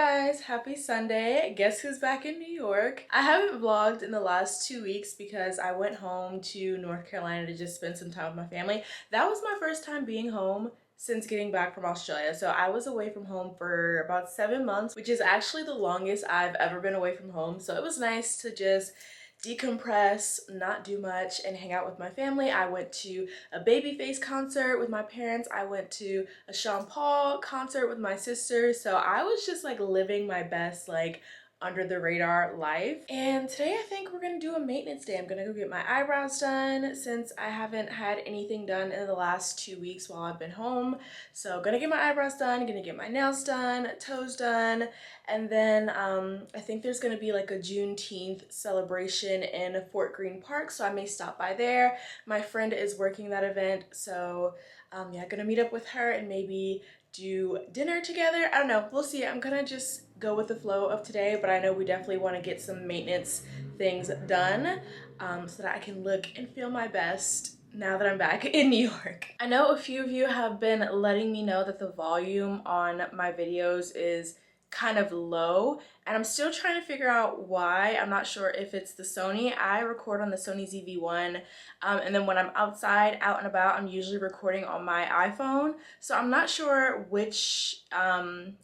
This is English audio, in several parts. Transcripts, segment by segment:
Guys, happy Sunday. Guess who's back in New York? I haven't vlogged in the last 2 weeks because I went home to North Carolina to just spend some time with my family. That was my first time being home since getting back from Australia. So I was away from home for about 7 months, which is actually the longest I've ever been away from home. So it was nice to just decompress, not do much, and hang out with my family. I went to a Babyface concert with my parents. I went to a Sean Paul concert with my sister. So I was just like living my best, like under the radar life. And today I think we're gonna do a maintenance day. I'm gonna go get my eyebrows done since I haven't had anything done in the last 2 weeks while I've been home. So gonna get my eyebrows done, gonna get my nails done, toes done, and then I think there's gonna be like a Juneteenth celebration in Fort Greene Park, so I may stop by there. My friend is working that event, so yeah, gonna meet up with her and maybe do dinner together. I don't know, we'll see. I'm gonna just go with the flow of today, but I know we definitely want to get some maintenance things done so that I can look and feel my best now that I'm back in New York. I know a few of you have been letting me know that the volume on my videos is kind of low, and I'm still trying to figure out why. I'm not sure if it's the Sony. I record on the Sony ZV-1, and then when I'm outside, out and about, I'm usually recording on my iPhone. So I'm not sure which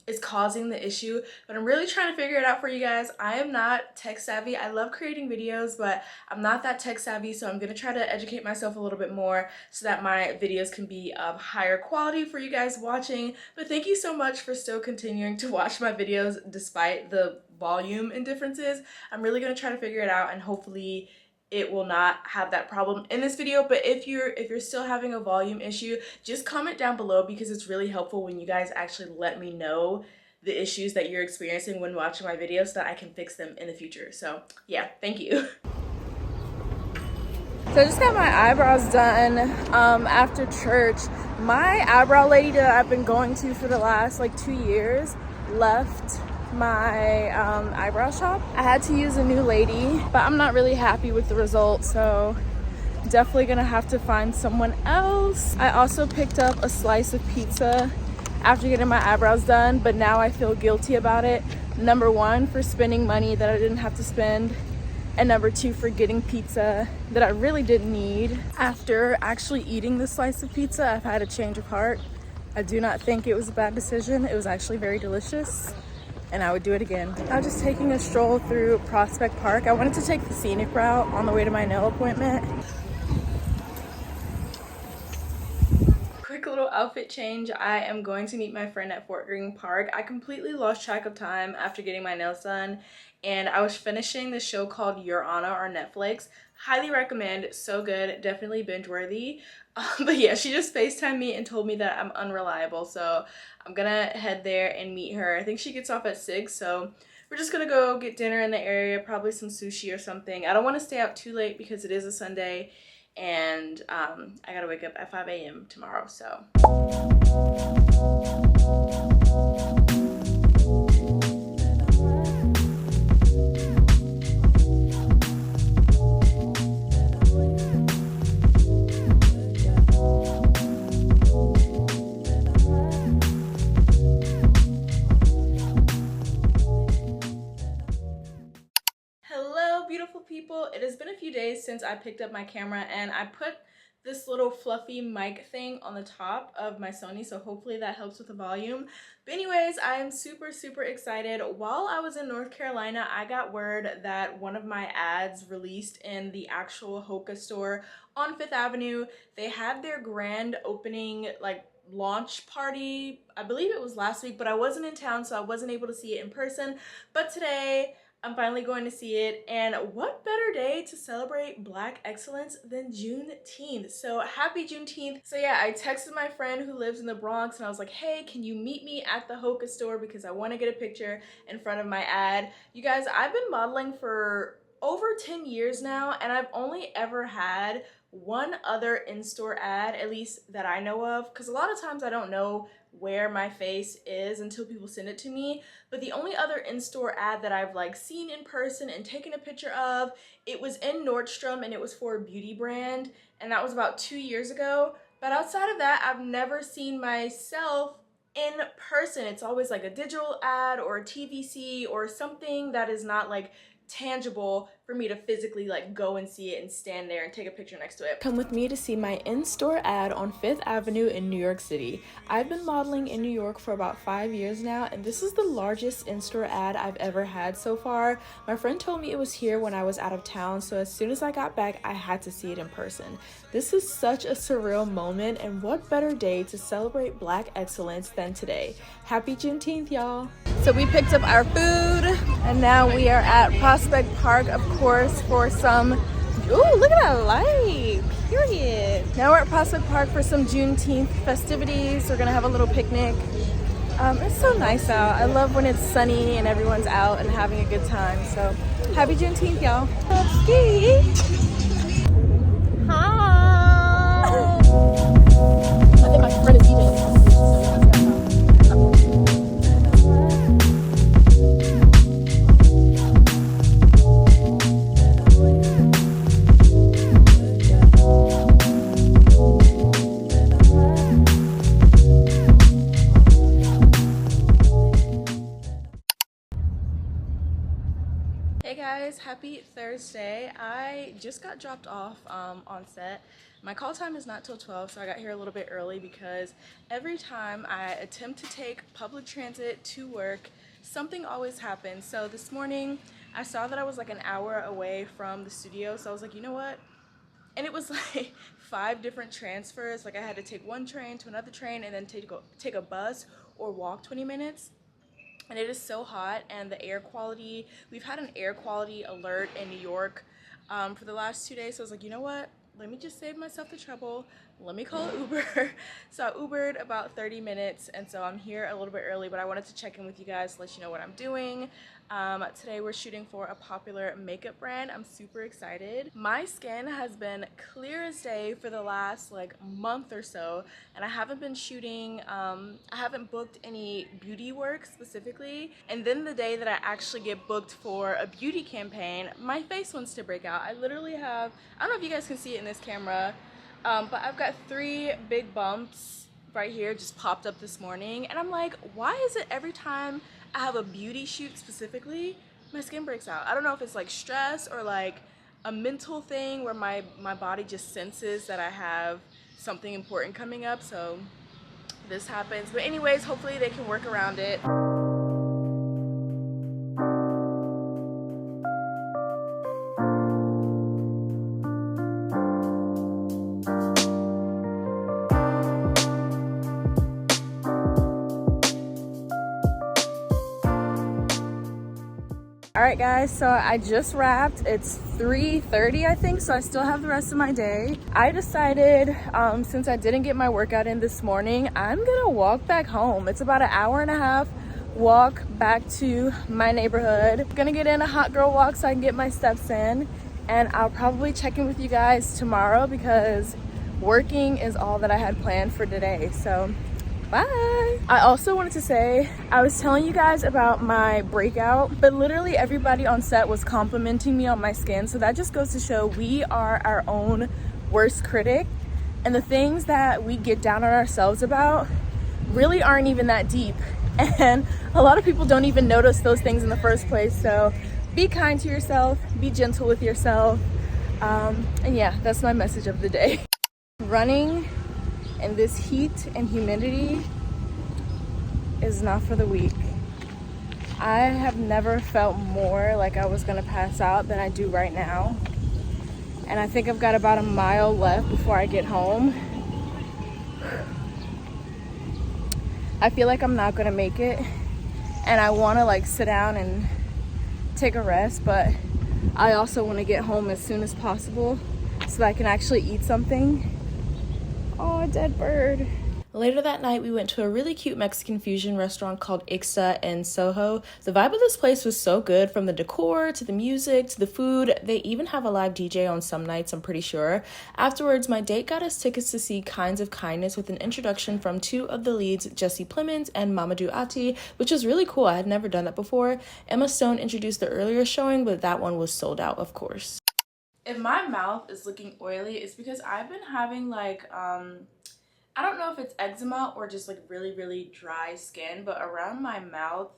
is causing the issue, but I'm really trying to figure it out for you guys. I am not tech savvy. I love creating videos, but I'm not that tech savvy, so I'm gonna try to educate myself a little bit more so that my videos can be of higher quality for you guys watching. But thank you so much for still continuing to watch my videos despite the volume indifferences. I'm really gonna try to figure it out, and hopefully it will not have that problem in this video. But if you're still having a volume issue, just comment down below, because it's really helpful when you guys actually let me know the issues that you're experiencing when watching my videos so that I can fix them in the future. So yeah, thank you. So I just got my eyebrows done after church. My eyebrow lady that I've been going to for the last like 2 years left my eyebrow shop. I had to use a new lady, but I'm not really happy with the results, so definitely gonna have to find someone else. I also picked up a slice of pizza after getting my eyebrows done, but now I feel guilty about it. Number one, for spending money that I didn't have to spend, and number two, for getting pizza that I really didn't need. After actually eating the slice of pizza, I've had a change of heart. I do not think it was a bad decision. It was actually very delicious, and I would do it again. I was just taking a stroll through Prospect Park. I wanted to take the scenic route on the way to my nail appointment. Quick little outfit change. I am going to meet my friend at Fort Greene Park. I completely lost track of time after getting my nails done, and I was finishing the show called Your Honor on Netflix. Highly recommend, so good, definitely binge worthy. But yeah, she just FaceTimed me and told me that I'm unreliable, so I'm gonna head there and meet her. I think she gets off at 6, so we're just gonna go get dinner in the area, probably some sushi or something. I don't want to stay out too late because it is a Sunday, and I gotta wake up at 5 a.m. tomorrow, so. People, it has been a few days since I picked up my camera, and I put this little fluffy mic thing on the top of my Sony, so hopefully that helps with the volume. But anyways, I am super excited. While I was in North Carolina, I got word that one of my ads released in the actual Hoka store on 5th Avenue. They had their grand opening, like, launch party. I believe it was last week, but I wasn't in town, so I wasn't able to see it in person. But today I'm finally going to see it, and what better day to celebrate Black excellence than Juneteenth? So happy Juneteenth. So yeah, I texted my friend who lives in the Bronx, and I was like, hey, can you meet me at the Hoka store because I want to get a picture in front of my ad. You guys, I've been modeling for over 10 years now, and I've only ever had one other in-store ad, at least that I know of, because a lot of times I don't know where my face is until people send it to me. But the only other in-store ad that I've like seen in person and taken a picture of, it was in Nordstrom, and it was for a beauty brand, and that was about 2 years ago. But outside of that, I've never seen myself in person. It's always like a digital ad or a TVC or something that is not like tangible for me to physically like go and see it and stand there and take a picture next to it. Come with me to see my in-store ad on 5th Avenue in New York City. I've been modeling in New York for about 5 years now, and this is the largest in-store ad I've ever had so far. My friend told me it was here when I was out of town, so as soon as I got back, I had to see it in person. This is such a surreal moment, and what better day to celebrate Black excellence than today. Happy Juneteenth, y'all. So we picked up our food, and now we are at Prospect Park, of course, for some, ooh, look at that light, period. Now we're at Prospect Park for some Juneteenth festivities. We're gonna have a little picnic. It's so nice out. I love when it's sunny and everyone's out and having a good time. So happy Juneteenth, y'all. Ski. Hi. I think my friend is DJing. Hey guys, happy Thursday. I just got dropped off on set. My call time is not till 12, so I got here a little bit early because every time I attempt to take public transit to work, something always happens. So this morning I saw that I was like an hour away from the studio, so I was like, you know what? And it was like 5 different transfers. Like I had to take one train to another train and then take a bus or walk 20 minutes. And it is so hot, and the air quality, we've had an air quality alert in New York for the last 2 days, so I was like, you know what, let me just save myself the trouble, let me call Uber. So I Ubered about 30 minutes, and so I'm here a little bit early, but I wanted to check in with you guys to let you know what I'm doing. Today we're shooting for a popular makeup brand. I'm super excited. My skin has been clear as day for the last like month or so, and I haven't been shooting, I haven't booked any beauty work specifically, and then the day that I actually get booked for a beauty campaign, my face wants to break out. I literally have, I don't know if you guys can see it in this camera, but I've got 3 big bumps right here just popped up this morning, and I'm like, why is it every time I have a beauty shoot specifically, my skin breaks out? I don't know if it's like stress or like a mental thing where my body just senses that I have something important coming up, so this happens. But anyways, hopefully they can work around it. Alright guys, so I just wrapped. It's 3:30 I think, so I still have the rest of my day. I decided, since I didn't get my workout in this morning, I'm gonna walk back home. It's about an hour and a half walk back to my neighborhood. I'm gonna get in a hot girl walk so I can get my steps in, and I'll probably check in with you guys tomorrow because working is all that I had planned for today. So bye. I also wanted to say, I was telling you guys about my breakout, but literally everybody on set was complimenting me on my skin. So that just goes to show we are our own worst critic, and the things that we get down on ourselves about really aren't even that deep. And a lot of people don't even notice those things in the first place. So be kind to yourself, be gentle with yourself. And yeah, that's my message of the day. Running and this heat and humidity is not for the weak. I have never felt more like I was gonna pass out than I do right now. And I think I've got about a mile left before I get home. I feel like I'm not gonna make it, and I wanna like sit down and take a rest, but I also wanna get home as soon as possible so that I can actually eat something. Oh, a dead bird. Later that night, we went to a really cute Mexican fusion restaurant called Ixta in Soho. The vibe of this place was so good, from the decor to the music to the food. They even have a live DJ on some nights, I'm pretty sure. Afterwards, my date got us tickets to see Kinds of Kindness with an introduction from 2 of the leads, Jesse Plemons and Mamadou Ati, which was really cool. I had never done that before. Emma Stone introduced the earlier showing, but that one was sold out, of course. If my mouth is looking oily, it's because I've been having like I don't know if it's eczema or just like really dry skin, but around my mouth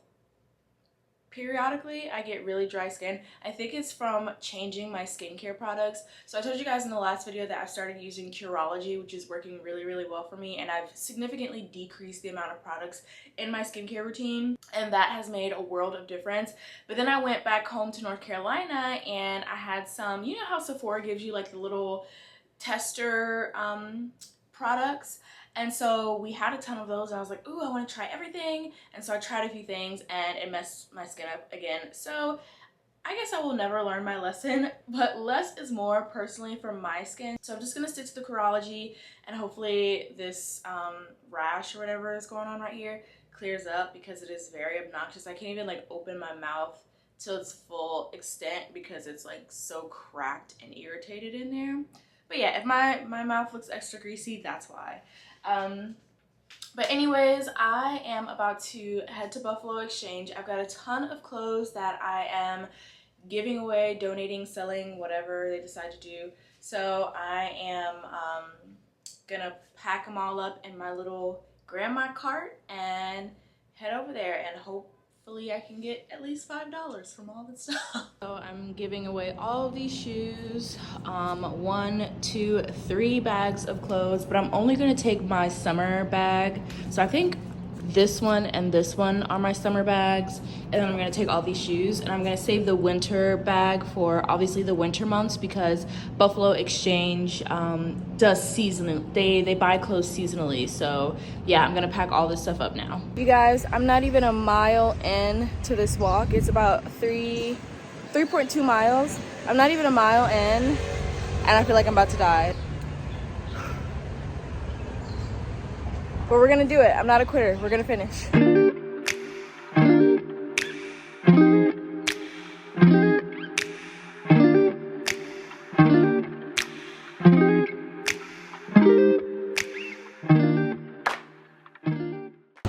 periodically I get really dry skin. I think it's from changing my skincare products. So I told you guys in the last video that I started using Curology, which is working really well for me, and I've significantly decreased the amount of products in my skincare routine, and that has made a world of difference. But then I went back home to North Carolina and I had some, you know how Sephora gives you like the little tester products, and so we had a ton of those and I was like, ooh, I want to try everything. And so I tried a few things and it messed my skin up again. So I guess I will never learn my lesson, but less is more personally for my skin. So I'm just gonna stick to the Curology, and hopefully this rash or whatever is going on right here clears up, because it is very obnoxious. I can't even like open my mouth to its full extent because it's like so cracked and irritated in there. But yeah, if my mouth looks extra greasy, that's why. But anyways, I am about to head to Buffalo Exchange. I've got a ton of clothes that I am giving away, donating, selling, whatever they decide to do. So I am gonna pack them all up in my little grandma cart and head over there, and hopefully I can get at least $5 from all this stuff. So I'm giving away all of these shoes, 1, 2, 3 bags of clothes, but I'm only gonna take my summer bag. So I think this one and this one are my summer bags, and then I'm gonna take all these shoes, and I'm gonna save the winter bag for obviously the winter months, because Buffalo Exchange does seasonal, they buy clothes seasonally. So yeah, I'm gonna pack all this stuff up now. You guys, I'm not even a mile in to this walk. It's about 3.2 miles. I'm not even a mile in and I feel like I'm about to die. But we're gonna do it. I'm not a quitter. We're gonna finish.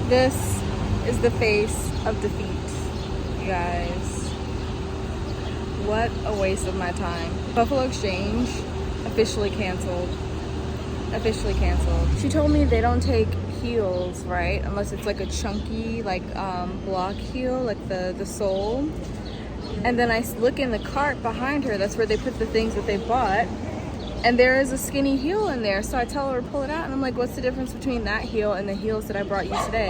This is the face of defeat, you guys. What a waste of my time. Buffalo Exchange officially canceled. Officially canceled. She told me they don't take heels, right? Unless it's like a chunky, like block heel, like the sole. And then I look in the cart behind her, that's where they put the things that they bought, and there is a skinny heel in there. So I tell her to pull it out, and I'm like, what's the difference between that heel and the heels that I brought you today?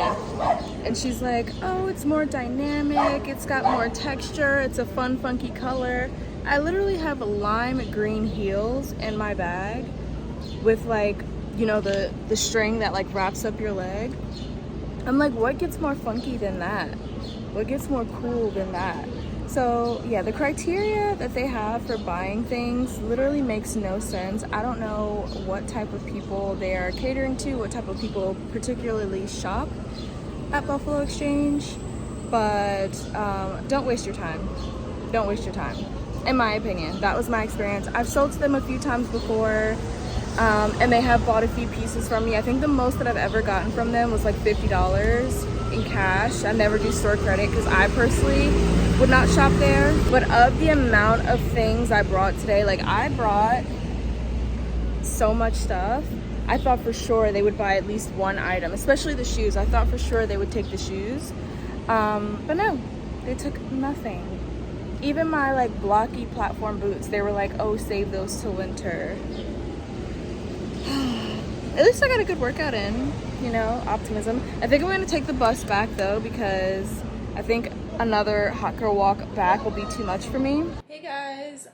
And she's like, oh, it's more dynamic, it's got more texture, it's a fun, funky color. I literally have lime green heels in my bag with, like, you know, the string that like wraps up your leg. I'm like, what gets more funky than that? What gets more cool than that? So yeah, the criteria that they have for buying things literally makes no sense. I don't know what type of people they are catering to, what type of people particularly shop at Buffalo Exchange, but don't waste your time. Don't waste your time. In my opinion, that was my experience. I've sold to them a few times before, and they have bought a few pieces from me. I think the most that I've ever gotten from them was like $50 in cash. I never do store credit because I personally would not shop there. But of the amount of things I brought today, like I brought so much stuff, I thought for sure they would buy at least one item, especially the shoes. I thought for sure they would take the shoes, but no, they took nothing. Even my like blocky platform boots, they were like, oh, save those till winter. At least I got a good workout in, you know, optimism. I think I'm gonna take the bus back though, because I think another hot girl walk back will be too much for me. Hey guys,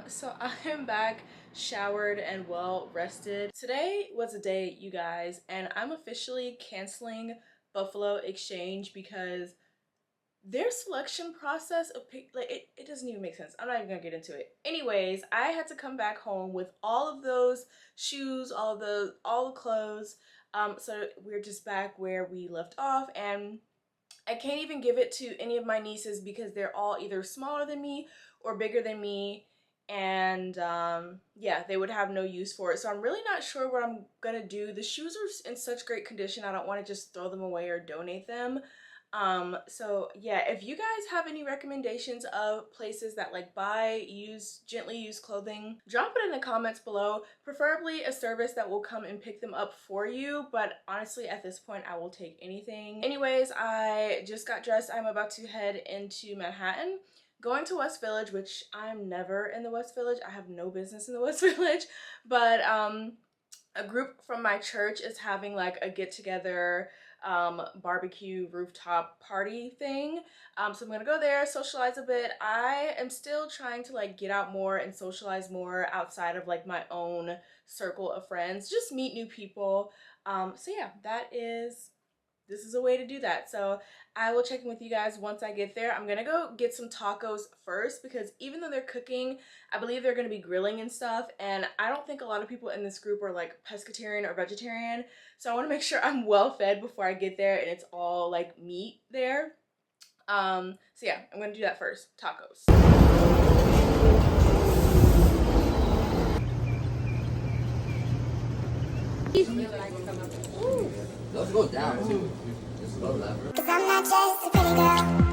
so I am back, showered and well rested. Today was a day, you guys, and I'm officially canceling Buffalo Exchange because their selection process of it doesn't even make sense. I'm not even gonna get into it. Anyways, I had to come back home with all of those shoes, all the clothes. So we're just back where we left off, and I can't even give it to any of my nieces because they're all either smaller than me or bigger than me, and yeah, they would have no use for it. So I'm really not sure what I'm gonna do. The shoes are in such great condition, I don't want to just throw them away or donate them. So yeah, if you guys have any recommendations of places that like buy gently used clothing, drop it in the comments below. Preferably a service that will come and pick them up for you, but honestly at this point I will take anything. Anyways, I just got dressed. I'm about to head into Manhattan, going to West Village, which I'm never in the West Village. I have no business in the West Village, but a group from my church is having like a get together barbecue rooftop party thing. So I'm gonna go there, socialize a bit. I am still trying to like get out more and socialize more outside of like my own circle of friends, just meet new people. So yeah, this is a way to do that. So I will check in with you guys once I get there. I'm gonna go get some tacos first because even though they're cooking, I believe they're gonna be grilling and stuff, and I don't think a lot of people in this group are like pescatarian or vegetarian. So I wanna make sure I'm well fed before I get there and it's all like meat there. So yeah, I'm gonna do that first. Tacos. Those go down too. Just low level. 'Cause I'm not just a pretty girl.